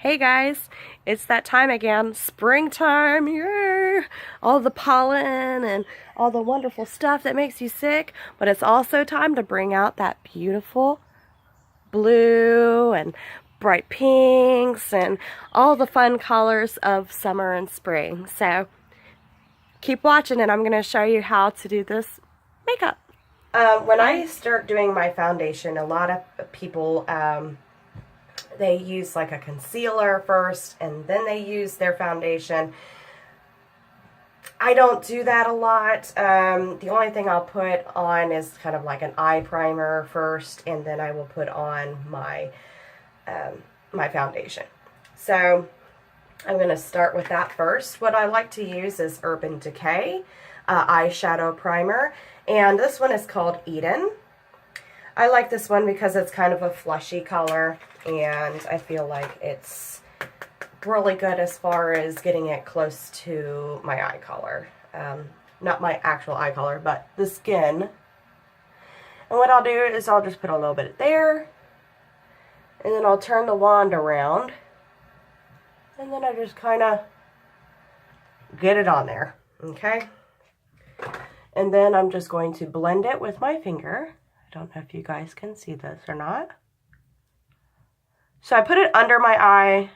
Hey guys, it's that time again, springtime, yay! All the pollen and all the wonderful stuff that makes you sick, but it's also time to bring out that beautiful blue and bright pinks and all the fun colors of summer and spring. So keep watching and I'm going to show you how to do this makeup. When I start doing my foundation, a lot of people they use like a concealer first and then they use their foundation. I don't do that a lot. The only thing I'll put on is kind of like an eye primer first, and then I will put on my my foundation. So I'm going to start with that first. What I like to use is Urban Decay eyeshadow primer, and this one is called Eden. I like this one because it's kind of a flushy color, and I feel like it's really good as far as getting it close to my eye color. Not my actual eye color, but the skin. And what I'll do is I'll just put a little bit there, and then I'll turn the wand around, and then I just kind of get it on there, okay? And then I'm just going to blend it with my finger. I don't know if you guys can see this or not. So I put it under my eye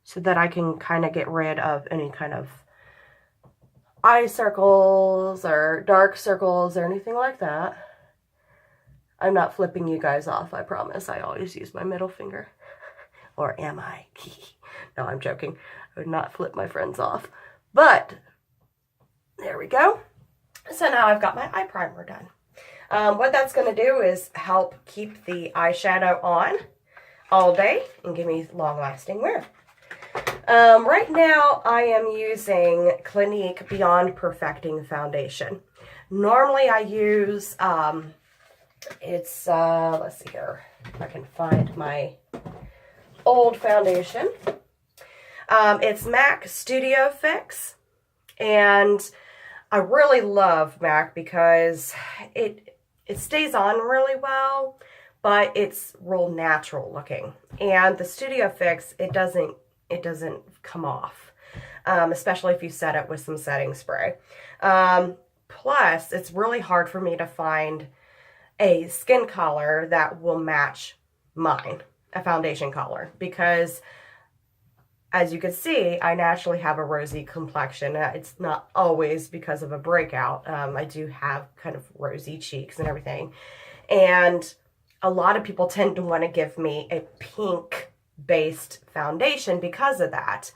so that I can kind of get rid of any kind of eye circles or dark circles or anything like that. I'm not flipping you guys off, I promise. I always use my middle finger. Or am I? No, I'm joking. I would not flip my friends off. But there we go. So now I've got my eye primer done. What that's going to do is help keep the eyeshadow on all day and give me long-lasting wear. Right now I am using Clinique Beyond Perfecting Foundation. Normally I use, let's see here, if I can find my old foundation. It's MAC Studio Fix, and I really love MAC because it stays on really well, but it's real natural looking. And the Studio Fix, it doesn't come off, especially if you set it with some setting spray. Plus, it's really hard for me to find a skin color that will match mine, a foundation color, because as you can see, I naturally have a rosy complexion. It's not always because of a breakout. I do have kind of rosy cheeks and everything. And a lot of people tend to want to give me a pink-based foundation because of that.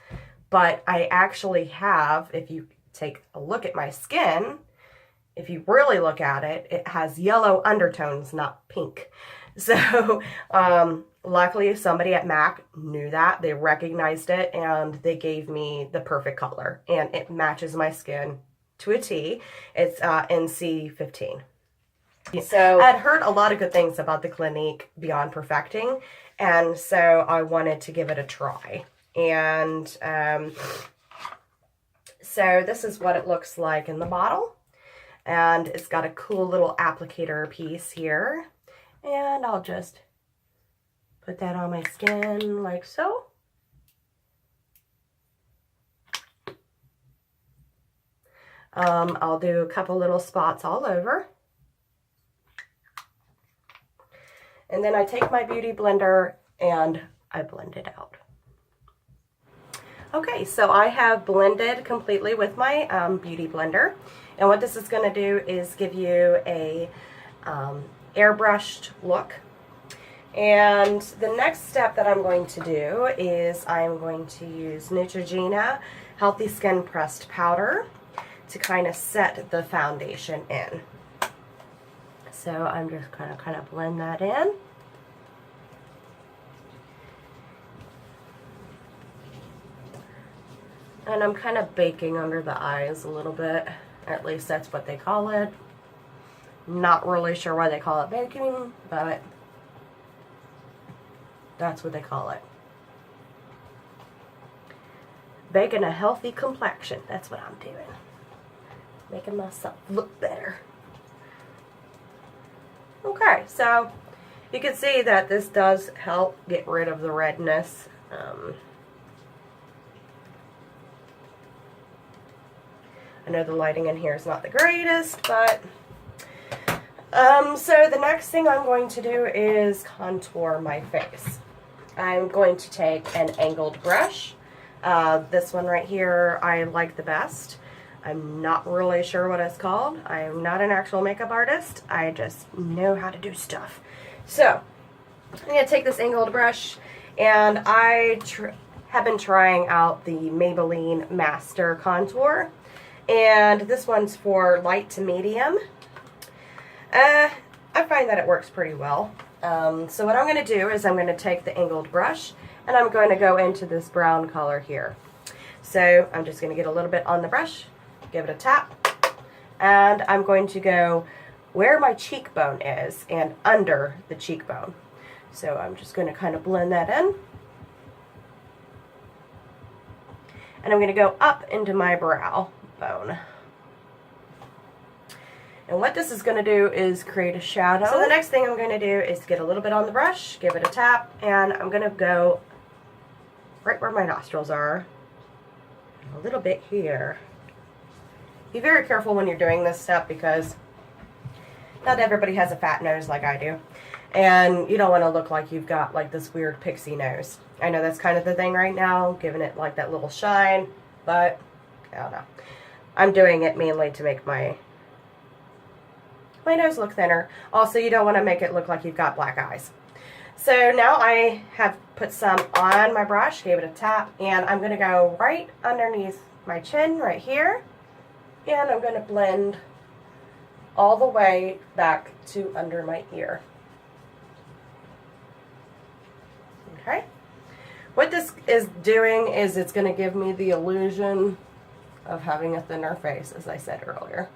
But I actually have, if you take a look at my skin, if you really look at it, it has yellow undertones, not pink. So, luckily somebody at MAC knew that, they recognized it, and they gave me the perfect color, and it matches my skin to a T. It's NC15. So I'd heard a lot of good things about the Clinique Beyond Perfecting, and so I wanted to give it a try. And so this is what it looks like in the bottle, and it's got a cool little applicator piece here, and I'll just put that on my skin like so. I'll do a couple little spots all over. And then I take my beauty blender and I blend it out. Okay, so I have blended completely with my beauty blender. And what this is going to do is give you a airbrushed look. And the next step that I'm going to do is I'm going to use Neutrogena Healthy Skin Pressed Powder to kind of set the foundation in. So I'm just going to kind of blend that in. And I'm kind of baking under the eyes a little bit. At least that's what they call it. Not really sure why they call it baking, but that's what they call it. Baking a healthy complexion. That's what I'm doing. Making myself look better. Okay, so you can see that this does help get rid of the redness I know the lighting in here is not the greatest, but so the next thing I'm going to do is contour my face. I'm going to take an angled brush. This one right here I like the best. I'm not really sure what it's called. I am not an actual makeup artist. I just know how to do stuff. So I'm going to take this angled brush, and I have been trying out the Maybelline Master Contour, and this one's for light to medium. I find that it works pretty well. So what I'm going to do is I'm going to take the angled brush, and I'm going to go into this brown color here. So I'm just going to get a little bit on the brush, give it a tap, and I'm going to go where my cheekbone is and under the cheekbone. So I'm just going to kind of blend that in. And I'm going to go up into my brow bone. And what this is going to do is create a shadow. So the next thing I'm going to do is get a little bit on the brush, give it a tap, and I'm going to go right where my nostrils are. A little bit here. Be very careful when you're doing this step because not everybody has a fat nose like I do. And you don't want to look like you've got like this weird pixie nose. I know that's kind of the thing right now, giving it like that little shine, but I don't know. I'm doing it mainly to make my nose look thinner. Also, you don't want to make it look like you've got black eyes. So now I have put some on my brush, gave it a tap, and I'm going to go right underneath my chin right here, and I'm going to blend all the way back to under my ear. Okay. What this is doing is it's going to give me the illusion of having a thinner face, as I said earlier.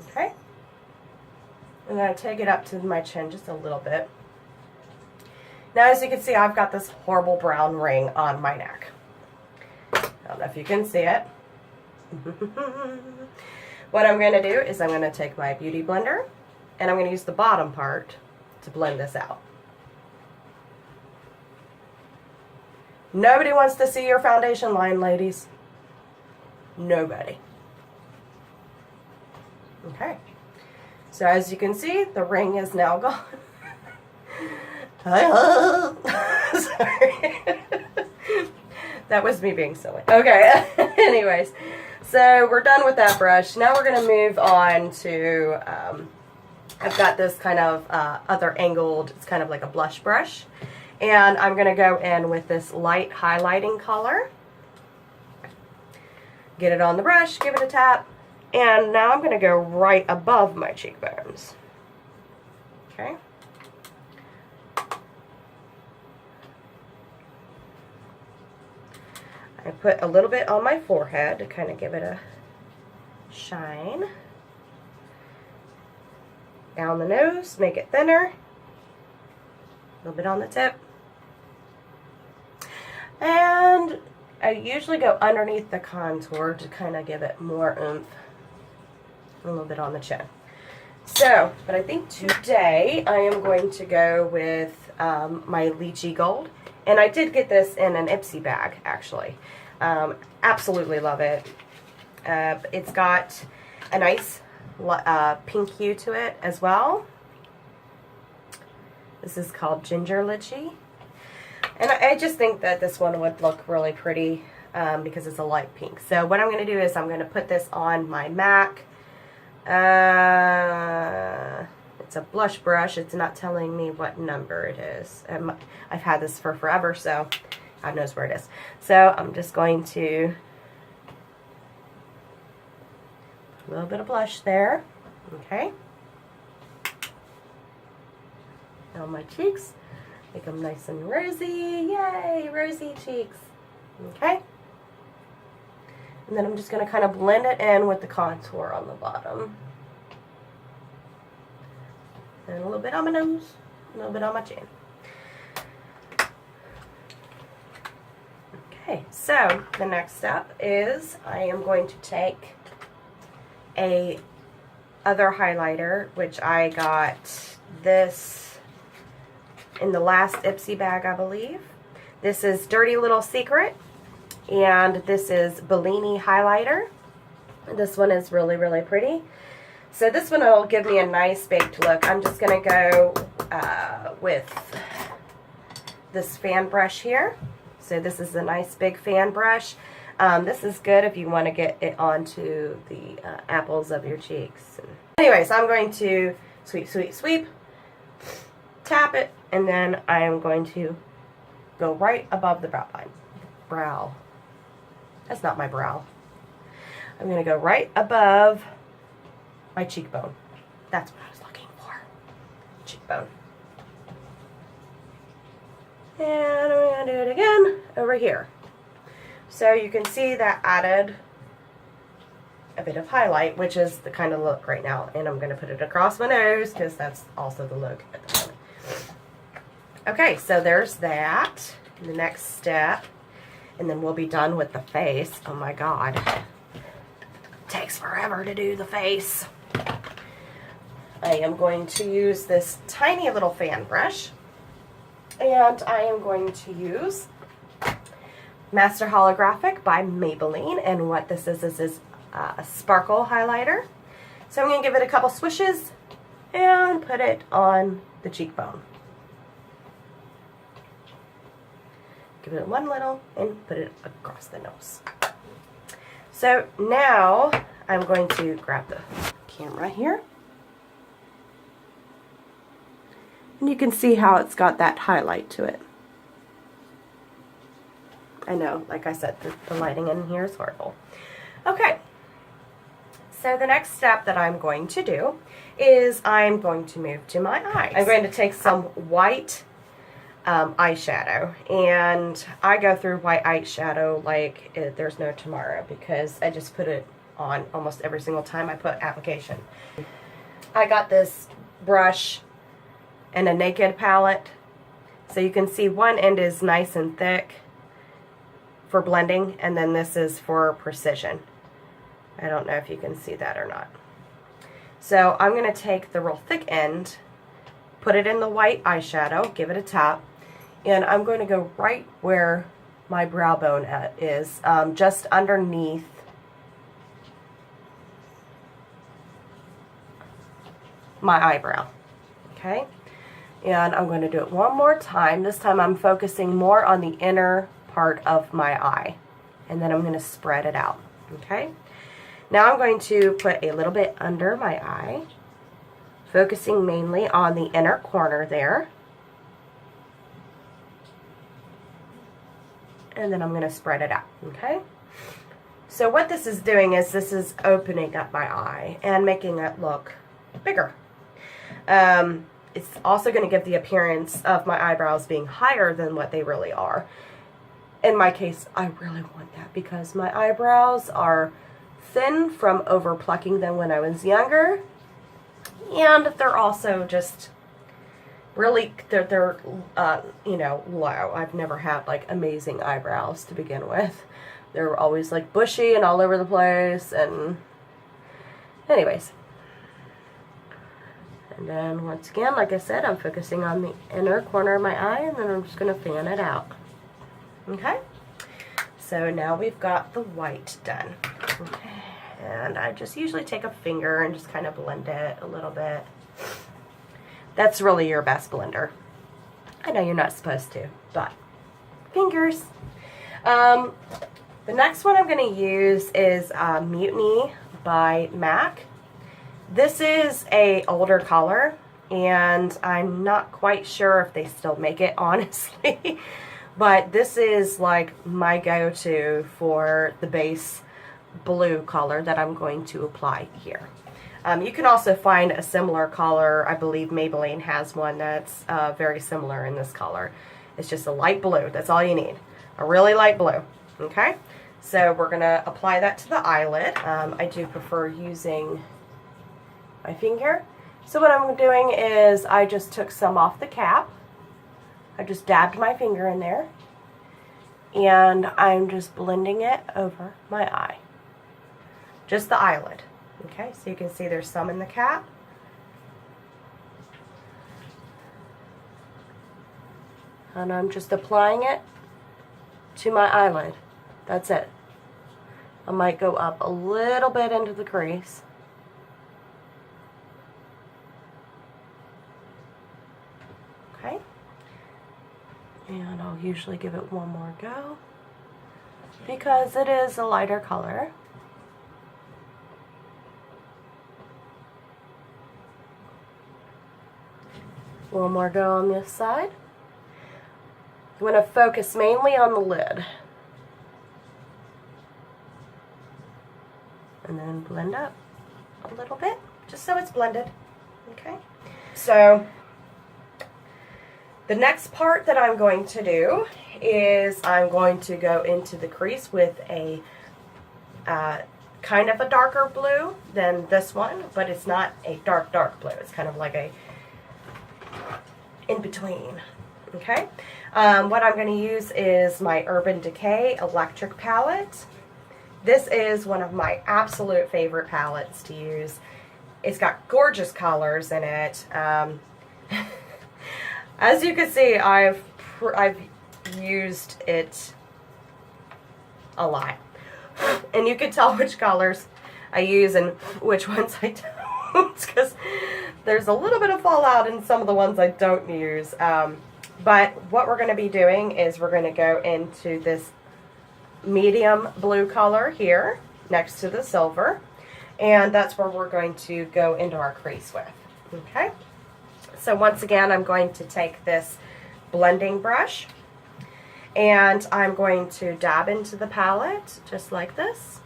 Okay. I'm going to take it up to my chin just a little bit. Now, as you can see, I've got this horrible brown ring on my neck. I don't know if you can see it. What I'm going to do is I'm going to take my beauty blender, and I'm going to use the bottom part to blend this out. Nobody wants to see your foundation line, ladies. Nobody. Okay. So as you can see, the ring is now gone. Sorry. That was me being silly. Okay. Anyways, so we're done with that brush. Now we're going to move on to, I've got this kind of other angled, it's kind of like a blush brush. And I'm going to go in with this light highlighting color. Get it on the brush, give it a tap. And now I'm going to go right above my cheekbones. Okay. I put a little bit on my forehead to kind of give it a shine. Down the nose, make it thinner. A little bit on the tip. And I usually go underneath the contour to kind of give it more oomph. A little bit on the chin. So, but I think today I am going to go with my Lychee Gold. And I did get this in an Ipsy bag, actually. Absolutely love it. It's got a nice pink hue to it as well. This is called Ginger Lychee. And I just think that this one would look really pretty because it's a light pink. So what I'm going to do is I'm going to put this on my MAC. It's a blush brush. It's not telling me what number it is. I've had this for forever, so God knows where it is. So I'm just going to put a little bit of blush there. Okay. On my cheeks. Make them nice and rosy. Yay, rosy cheeks. Okay. And then I'm just going to kind of blend it in with the contour on the bottom. And a little bit on my nose, a little bit on my chin. Okay, so the next step is I am going to take a other highlighter, which I got this in the last Ipsy bag, I believe. This is Dirty Little Secret, and this is Bellini highlighter. This one is really, really pretty. So this one will give me a nice baked look. I'm just going to go with this fan brush here. So this is a nice big fan brush. This is good if you want to get it onto the apples of your cheeks. Anyways, I'm going to sweep, sweep, sweep, tap it, and then I am going to go right above the brow line. Brow. That's not my brow. I'm going to go right above my cheekbone. That's what I was looking for. Cheekbone. And I'm going to do it again over here. So you can see that added a bit of highlight, which is the kind of look right now. And I'm going to put it across my nose because that's also the look at the moment. Okay, so there's that. The next step. And then we'll be done with the face. Oh my God. It takes forever to do the face. I am going to use this tiny little fan brush. And I am going to use Master Holographic by Maybelline. And what this is a sparkle highlighter. So I'm going to give it a couple swishes and put it on the cheekbone. Give it one little and put it across the nose. So now I'm going to grab the camera here. And you can see how it's got that highlight to it. I know, like I said, the lighting in here is horrible. Okay. So the next step that I'm going to do is I'm going to move to my eyes. I'm going to take some white eyeshadow, and I go through white eyeshadow like there's no tomorrow because I just put it on almost every single time I put application. I got this brush and a Naked palette, so you can see one end is nice and thick for blending, and then this is for precision. I don't know if you can see that or not. So I'm going to take the real thick end, put it in the white eyeshadow, give it a tap, and I'm going to go right where my brow bone is, just underneath my eyebrow. Okay? And I'm going to do it one more time. This time I'm focusing more on the inner part of my eye. And then I'm going to spread it out. Okay? Now I'm going to put a little bit under my eye, focusing mainly on the inner corner there. And then I'm going to spread it out, okay? So what this is doing is this is opening up my eye and making it look bigger. It's also going to give the appearance of my eyebrows being higher than what they really are. In my case, I really want that because my eyebrows are thin from over plucking them when I was younger. And they're also just really, they're you know, low. I've never had like amazing eyebrows to begin with. They're always like bushy and all over the place. And anyways. And then once again, like I said, I'm focusing on the inner corner of my eye, and then I'm just going to fan it out. Okay? So now we've got the white done. Okay. And I just usually take a finger and just kind of blend it a little bit. That's really your best blender. I know you're not supposed to, but fingers. The next one I'm going to use is Mutiny by MAC. This is a older color, and I'm not quite sure if they still make it, honestly. But this is like my go-to for the base blue color that I'm going to apply here. You can also find a similar color. I believe Maybelline has one that's very similar in this color. It's just a light blue. That's all you need. A really light blue. Okay? So we're going to apply that to the eyelid. I do prefer using my finger. So what I'm doing is I just took some off the cap. I just dabbed my finger in there. And I'm just blending it over my eye. Just the eyelid. Okay, so you can see there's some in the cap. And I'm just applying it to my eyelid. That's it. I might go up a little bit into the crease. Okay. And I'll usually give it one more go because it is a lighter color. One more go on this side. I'm going to focus mainly on the lid. And then blend up a little bit, just so it's blended. Okay. So the next part that I'm going to do is I'm going to go into the crease with a kind of a darker blue than this one, but it's not a dark blue. It's kind of like a in between. Okay. What I'm going to use is my Urban Decay Electric palette. This is one of my absolute favorite palettes to use. It's got gorgeous colors in it. As you can see, I've used it a lot. And you can tell which colors I use and which ones I don't, because there's a little bit of fallout in some of the ones I don't use. But what we're going to be doing is we're going to go into this medium blue color here next to the silver, and that's where we're going to go into our crease with. Okay, so once again I'm going to take this blending brush and I'm going to dab into the palette just like this,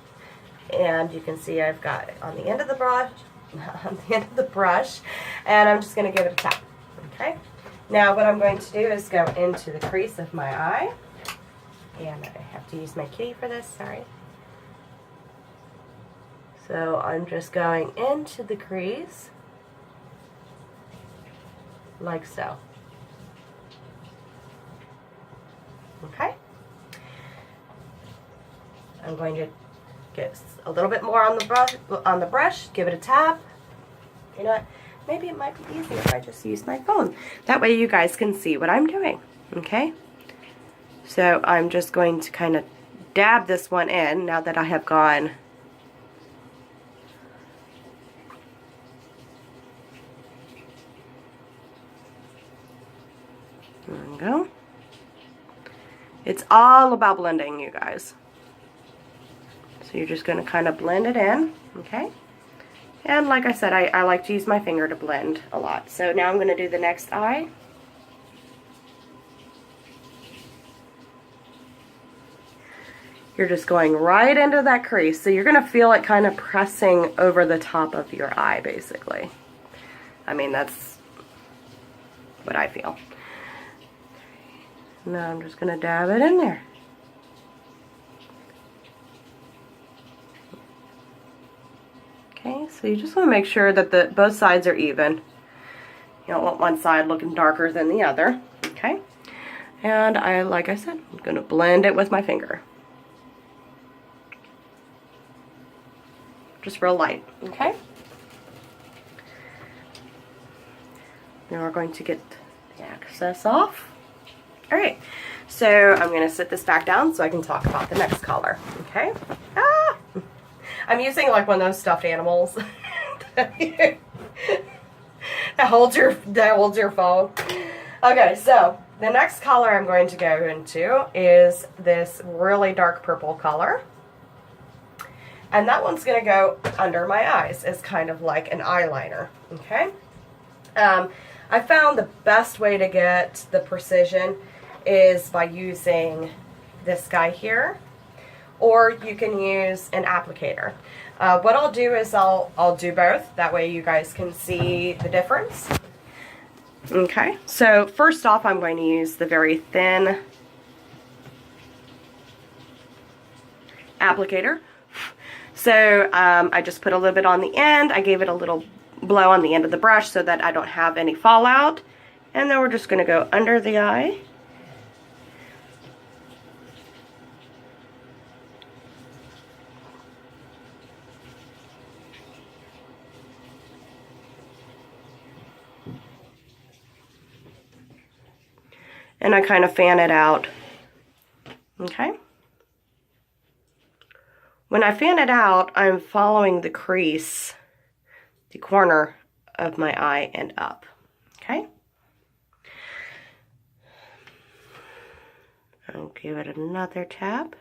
and you can see I've got it on the end of the brush and I'm just going to give it a tap. Okay, now what I'm going to do is go into the crease of my eye. And I have to use my kitty for this, sorry. So I'm just going into the crease, like so. Okay. I'm going to get a little bit more on the brush, give it a tap. You know what? Maybe it might be easier if I just use my phone. That way you guys can see what I'm doing. Okay. So I'm just going to kind of dab this one in now that I have gone. There we go. It's all about blending, you guys. So you're just going to kind of blend it in, okay? And like I said, I like to use my finger to blend a lot. So now I'm going to do the next eye. You're just going right into that crease. So you're going to feel it kind of pressing over the top of your eye, basically. I mean, that's what I feel. Now I'm just going to dab it in there. Okay, so you just want to make sure that both sides are even. You don't want one side looking darker than the other. Okay, and like I said, I'm going to blend it with my finger. Just real light, okay? Now we're going to get the excess off. All right, so I'm going to sit this back down so I can talk about the next color, okay? Ah! I'm using like one of those stuffed animals that holds your phone. Okay, so the next color I'm going to go into is this really dark purple color. And that one's going to go under my eyes as kind of like an eyeliner, okay? I found the best way to get the precision is by using this guy here, or you can use an applicator. What I'll do is I'll do both. That way you guys can see the difference. Okay, so first off I'm going to use the very thin applicator. So I just put a little bit on the end. I gave it a little blow on the end of the brush so that I don't have any fallout. And then we're just going to go under the eye. and I kind of fan it out. Okay? When I fan it out, I'm following the crease, the corner of my eye and up. Okay? I'll give it another tap.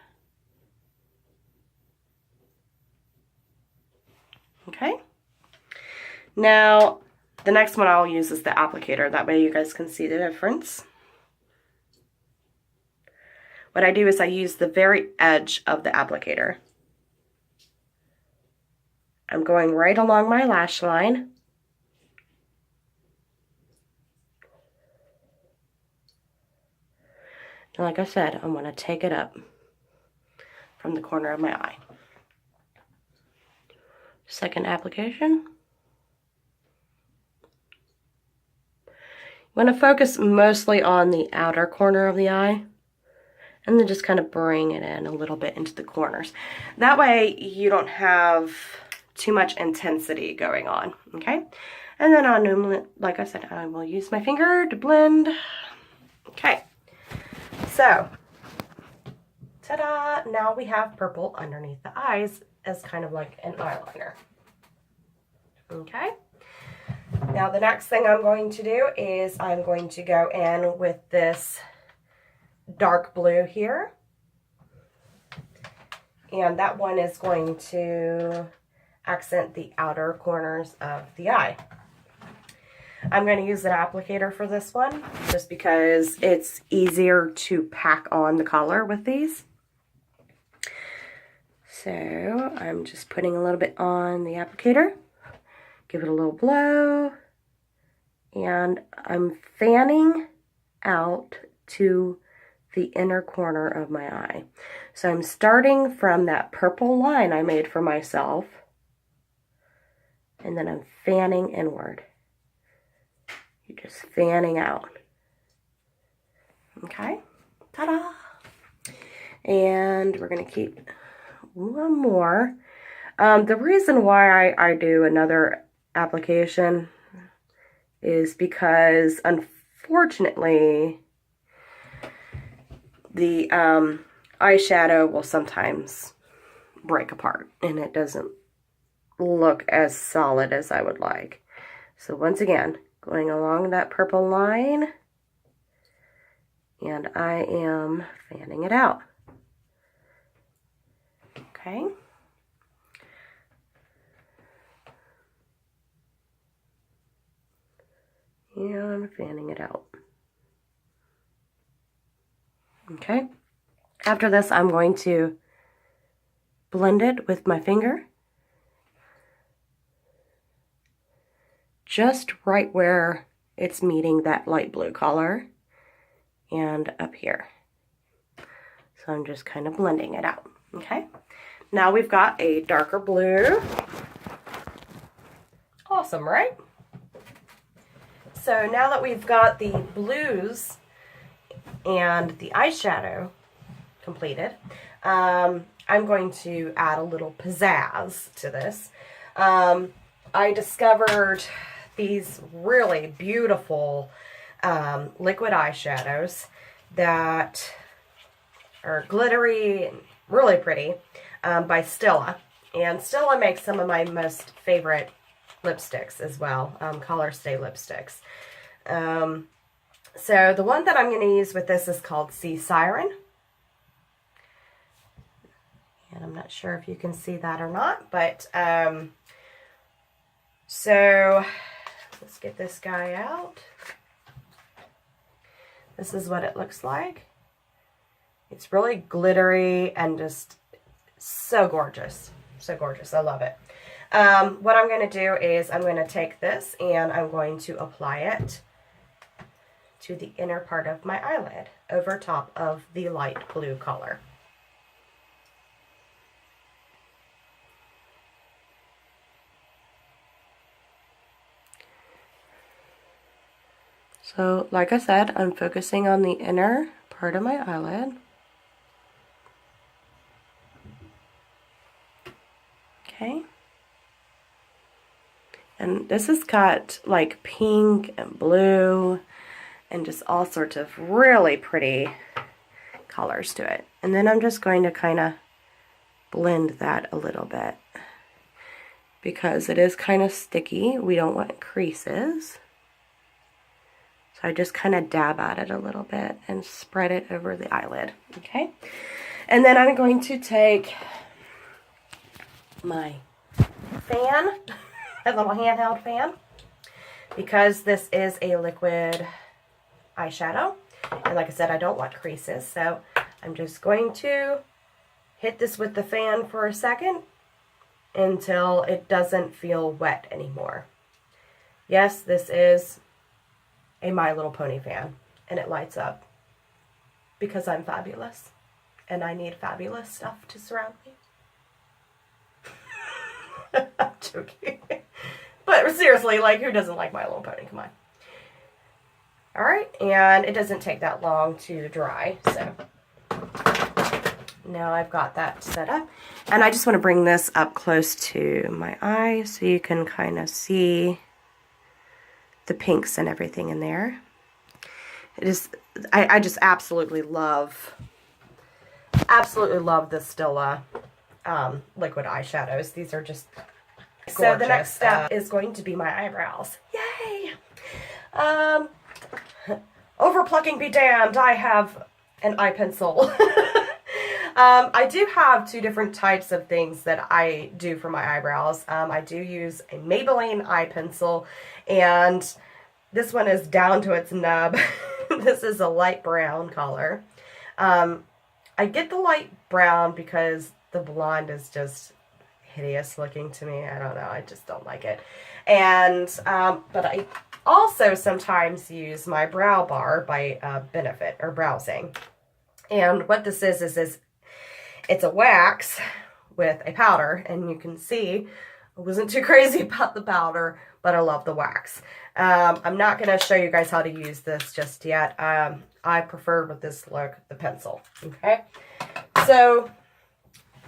Okay? Now, the next one I'll use is the applicator. That way you guys can see the difference. What I do is I use the very edge of the applicator. I'm going right along my lash line. And like I said, I'm going to take it up from the corner of my eye. Second application. I'm going to focus mostly on the outer corner of the eye. And then just kind of bring it in a little bit into the corners. That way you don't have too much intensity going on, okay? And then I'll normally, like I said, I will use my finger to blend. Okay, so, ta-da! Now we have purple underneath the eyes as kind of like an eyeliner. Okay? Now the next thing I'm going to do is I'm going to go in with this dark blue here, and that one is going to accent the outer corners of the eye. I'm going to use an applicator for this one just because it's easier to pack on the color with these. So I'm just putting a little bit on the applicator, give it a little blow, and I'm fanning out to the inner corner of my eye. So I'm starting from that purple line I made for myself, and then I'm fanning inward. You're just fanning out. Okay, ta-da! And we're gonna keep one more. The reason why I do another application is because, unfortunately, the eyeshadow will sometimes break apart and it doesn't look as solid as I would like. So once again, going along that purple line, and I am fanning it out. Okay. And I'm fanning it out. Okay. After this, I'm going to blend it with my finger. Just right where it's meeting that light blue color and up here. So I'm just kind of blending it out. Okay. Now we've got a darker blue. Awesome, right? So now that we've got the blues and the eyeshadow completed, I'm going to add a little pizzazz to this. I discovered these really beautiful liquid eyeshadows that are glittery and really pretty by Stila. And Stila makes some of my most favorite lipsticks as well, Color Stay lipsticks. So the one that I'm going to use with this is called Sea Siren. And I'm not sure if you can see that or not, but so let's get this guy out. This is what it looks like. It's really glittery and just so gorgeous. So gorgeous. I love it. What I'm going to do is I'm going to take this and I'm going to apply it to the inner part of my eyelid over top of the light blue color. So, like I said, I'm focusing on the inner part of my eyelid. Okay. And this has got like pink and blue and just all sorts of really pretty colors to it. And then I'm just going to kind of blend that a little bit because it is kind of sticky. We don't want creases. So I just kind of dab at it a little bit and spread it over the eyelid, okay? And then I'm going to take my fan, a little handheld fan, because this is a liquid eyeshadow. And like I said, I don't want creases, so I'm just going to hit this with the fan for a second until it doesn't feel wet anymore. Yes, this is a My Little Pony fan, and it lights up because I'm fabulous, and I need fabulous stuff to surround me. I'm joking. But seriously, like, who doesn't like My Little Pony? Come on. Alright, and it doesn't take that long to dry, so now I've got that set up. And I just want to bring this up close to my eye so you can kind of see the pinks and everything in there. It is, I just absolutely love the Stila liquid eyeshadows. These are just gorgeous. So the next step is going to be my eyebrows. Yay! Overplucking be damned, I have an eye pencil. I do have two different types of things that I do for my eyebrows. I do use a Maybelline eye pencil, and this one is down to its nub. This is a light brown color. I get the light brown because the blonde is just hideous looking to me. I don't know, I just don't like it. And but I also sometimes use my Brow Bar by Benefit or Browsing. And what this is it's a wax with a powder, and you can see I wasn't too crazy about the powder, but I love the wax. I'm not going to show you guys how to use this just yet. I prefer with this look the pencil. Okay, so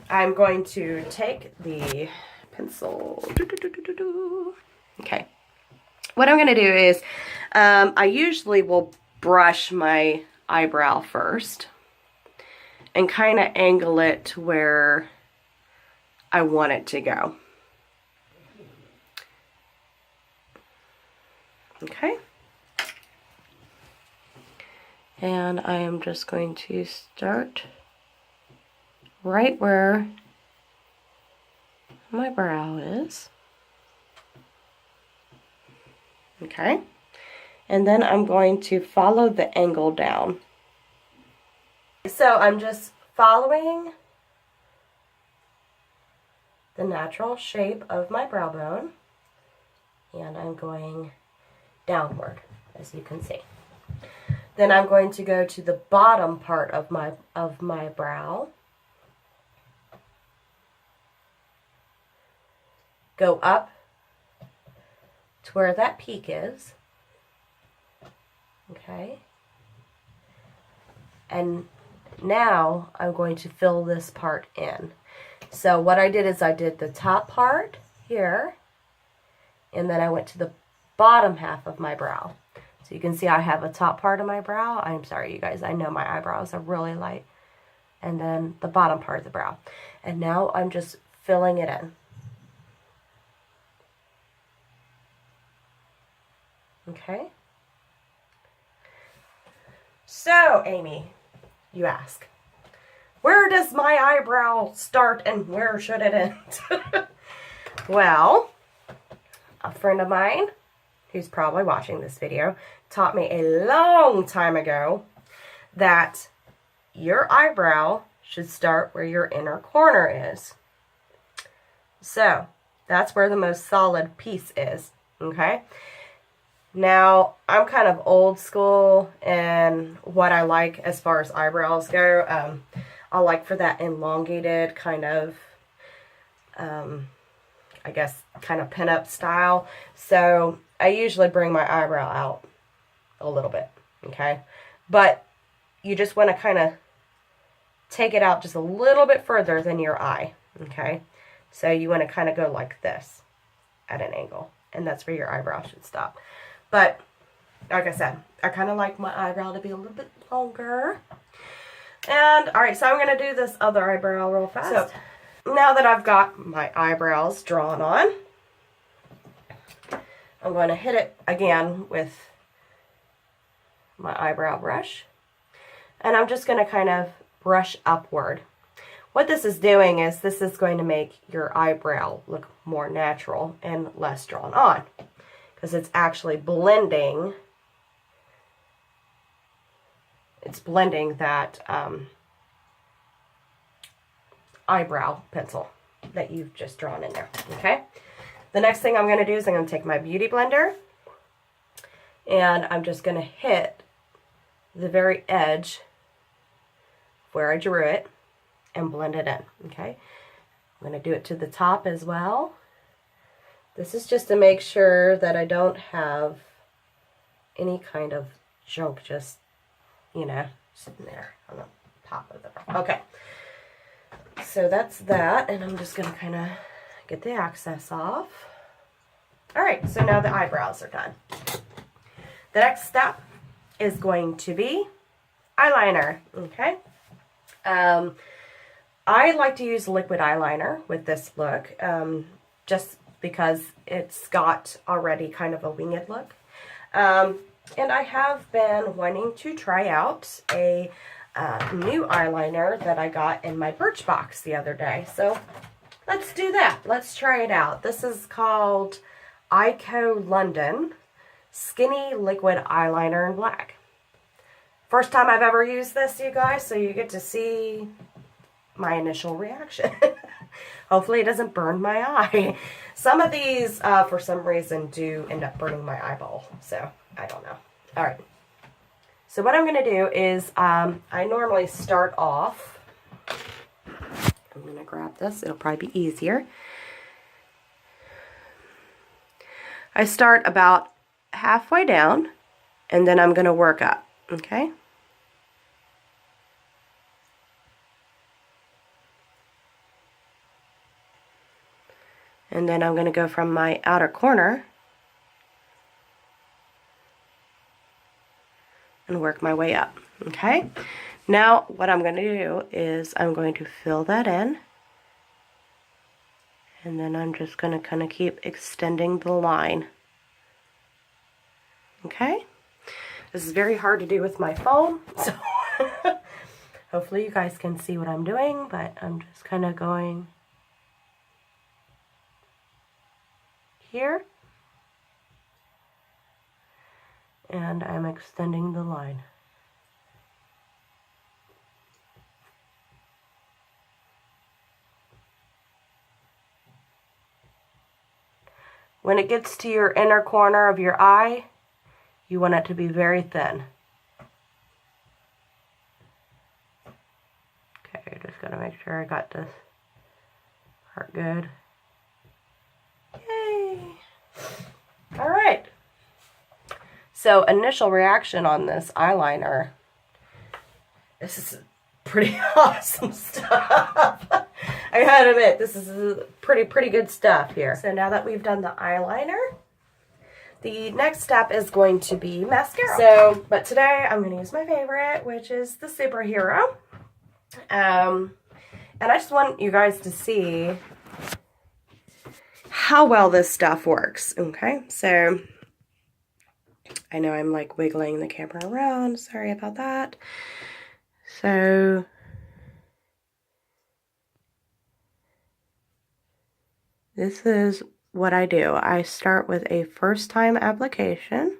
I'm going to take the pencil. Okay, what I'm going to do is I usually will brush my eyebrow first and kind of angle it to where I want it to go. Okay. And I am just going to start right where my brow is. Okay. And then I'm going to follow the angle down. So I'm just following the natural shape of my brow bone, and I'm going downward, as you can see. Then I'm going to go to the bottom part of my brow, go up to where that peak is, okay, and now I'm going to fill this part in. So what I did is I did the top part here, and then I went to the bottom half of my brow. So you can see I have a top part of my brow. I'm sorry, you guys, I know my eyebrows are really light. And then the bottom part of the brow. And now I'm just filling it in. Okay. So, Amy, you ask, where does my eyebrow start and where should it end? Well, a friend of mine, who's probably watching this video, taught me a long time ago that your eyebrow should start where your inner corner is. So, that's where the most solid piece is, okay? Now, I'm kind of old school in what I like as far as eyebrows go. I like for that elongated kind of, I guess, kind of pin-up style. So, I usually bring my eyebrow out a little bit, okay? But you just want to kind of take it out just a little bit further than your eye, okay? So, you want to kind of go like this at an angle, and that's where your eyebrow should stop. But like I said, I kind of like my eyebrow to be a little bit longer. And, alright, so I'm going to do this other eyebrow real fast. So, now that I've got my eyebrows drawn on, I'm going to hit it again with my eyebrow brush. And I'm just going to kind of brush upward. What this is doing is this is going to make your eyebrow look more natural and less drawn on. Because it's actually blending. It's blending that eyebrow pencil that you've just drawn in there. Okay? The next thing I'm going to do is I'm going to take my Beauty Blender. And I'm just going to hit the very edge where I drew it and blend it in, okay? I'm going to do it to the top as well. This is just to make sure that I don't have any kind of junk just, you know, sitting there on the top of the brush. Okay, so that's that, and I'm just going to kind of get the excess off. Alright, so now the eyebrows are done. The next step is going to be eyeliner, okay? I like to use liquid eyeliner with this look, just because it's got already kind of a winged look. And I have been wanting to try out a new eyeliner that I got in my Birchbox the other day. So let's do that. Let's try it out. This is called Ico London Skinny Liquid Eyeliner in Black. First time I've ever used this, you guys, so you get to see my initial reaction. Hopefully it doesn't burn my eye. Some of these, for some reason, do end up burning my eyeball, so I don't know. Alright, so what I'm going to do is, I normally start off, I'm going to grab this, it'll probably be easier. I start about halfway down, and then I'm going to work up, okay? And then I'm going to go from my outer corner and work my way up, okay? Now, what I'm going to do is I'm going to fill that in. And then I'm just going to kind of keep extending the line. Okay? This is very hard to do with my phone, so hopefully you guys can see what I'm doing, but I'm just kind of going here, and I'm extending the line. When it gets to your inner corner of your eye, you want it to be very thin. Okay, just gotta make sure I got this part good. Yay! Alright. So, initial reaction on this eyeliner. This is pretty awesome stuff. I gotta admit, this is pretty good stuff here. So now that we've done the eyeliner, the next step is going to be mascara. But today I'm going to use my favorite, which is the Superhero. And I just want you guys to see how well this stuff works. Okay, so I know I'm like wiggling the camera around. Sorry about that. So this is what I do. I start with a first time application.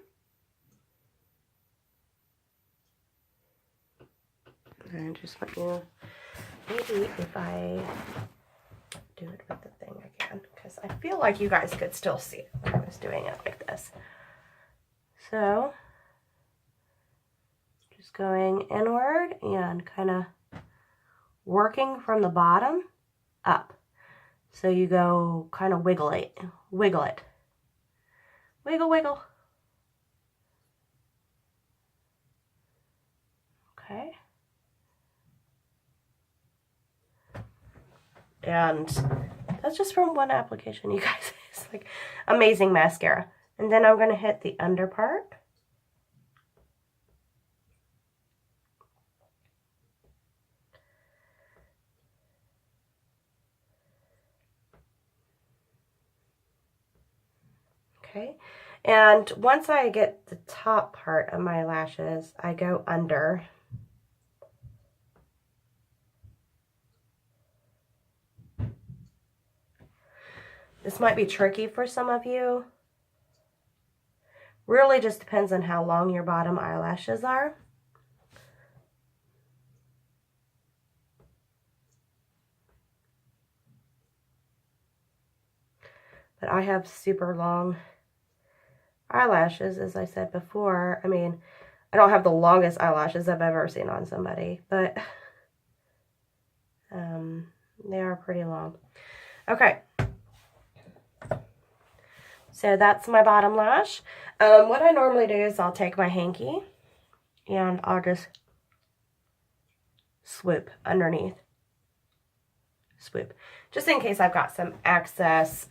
And I just want you, maybe if I do it with the thing again, because I feel like you guys could still see it when I was doing it like this. So, just going inward and kind of working from the bottom up. So you go kind of wiggle it. Wiggle. Okay. And that's just from one application, you guys. It's like amazing mascara. And then I'm going to hit the under part. Okay, and once I get the top part of my lashes, I go under. This might be tricky for some of you. Really just depends on how long your bottom eyelashes are. But I have super long eyelashes, as I said before. I mean, I don't have the longest eyelashes I've ever seen on somebody, but they are pretty long. Okay. So that's my bottom lash. What I normally do is I'll take my hanky and I'll just swoop underneath. Swoop. Just in case I've got some excess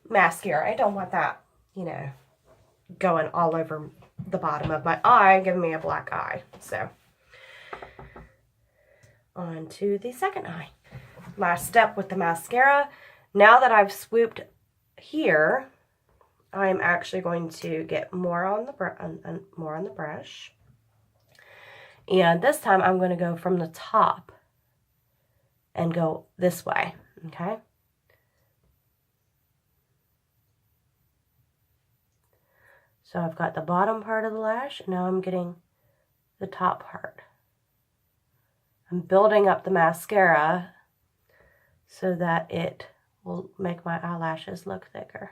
mascara. I don't want that, you know, going all over the bottom of my eye, giving me a black eye. So, on to the second eye. Last step with the mascara. Now that I've swooped here, I'm actually going to get more on the brush. And this time I'm going to go from the top and go this way, okay? So I've got the bottom part of the lash, and now I'm getting the top part. I'm building up the mascara so that it will make my eyelashes look thicker.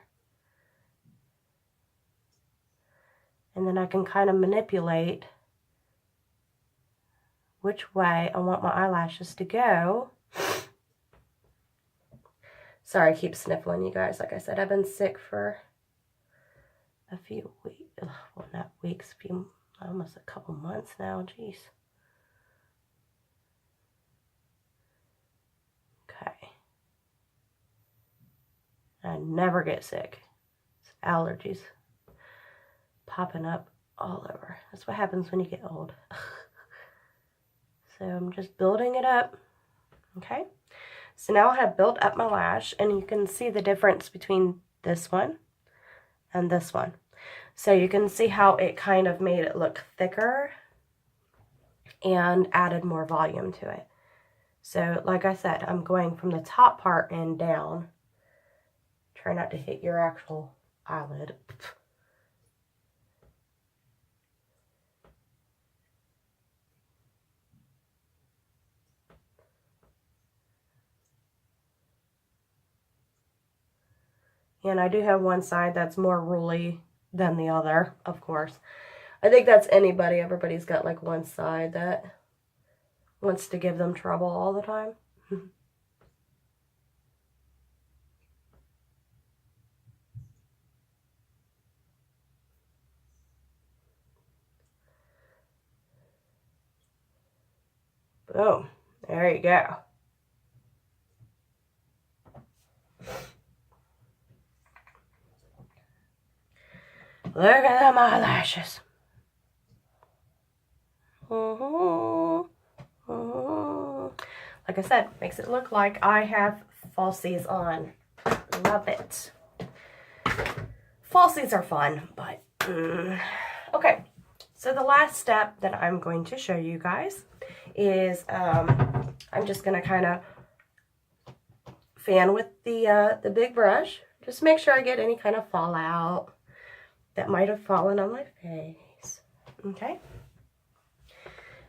And then I can kind of manipulate which way I want my eyelashes to go. Sorry, I keep sniffling, you guys. Like I said, I've been sick for a few weeks. Well, not weeks, almost a couple months now. Jeez. Okay. I never get sick. It's allergies popping up all over. That's what happens when you get old. So I'm just building it up. Okay. So now I have built up my lash, and you can see the difference between this one and this one. So you can see how it kind of made it look thicker and added more volume to it. So like I said, I'm going from the top part and down. Try not to hit your actual eyelid. And I do have one side that's more ruly than the other, of course. I think that's anybody. Everybody's got like one side that wants to give them trouble all the time. Boom. There you go. Look at them eyelashes. Like I said, makes it look like I have falsies on. Love it. Falsies are fun, but okay. So the last step that I'm going to show you guys is I'm just going to kind of fan with the big brush. Just make sure I get any kind of fallout that might have fallen on my face. Okay.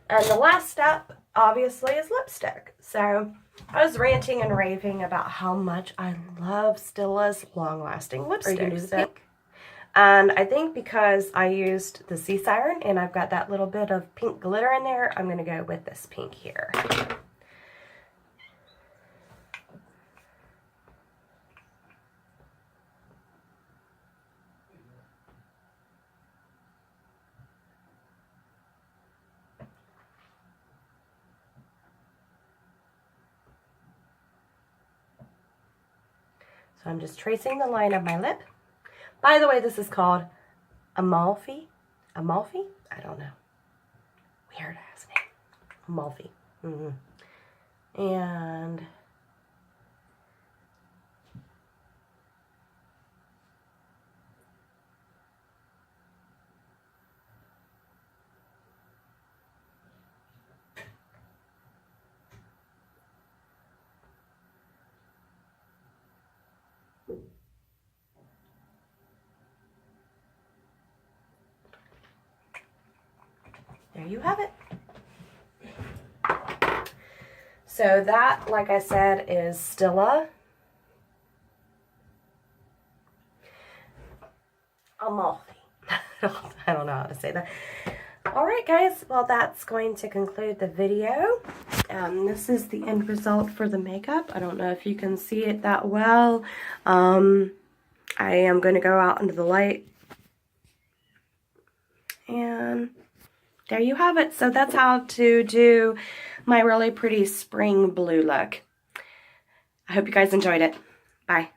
And the last step, obviously, is lipstick. So I was ranting and raving about how much I love Stilla's long-lasting lipstick. Are you going to do the pink? And I think because I used the Sea Siren and I've got that little bit of pink glitter in there, I'm going to go with this pink here. So I'm just tracing the line of my lip. By the way, this is called Amalfi. Amalfi? I don't know. Weird ass name. Amalfi. And you have it. So that, like I said, is Stila. Amalfi. I don't know how to say that. Alright guys, well that's going to conclude the video. This is the end result for the makeup. I don't know if you can see it that well. I am going to go out into the light. And there you have it. So that's how to do my really pretty spring blue look. I hope you guys enjoyed it. Bye.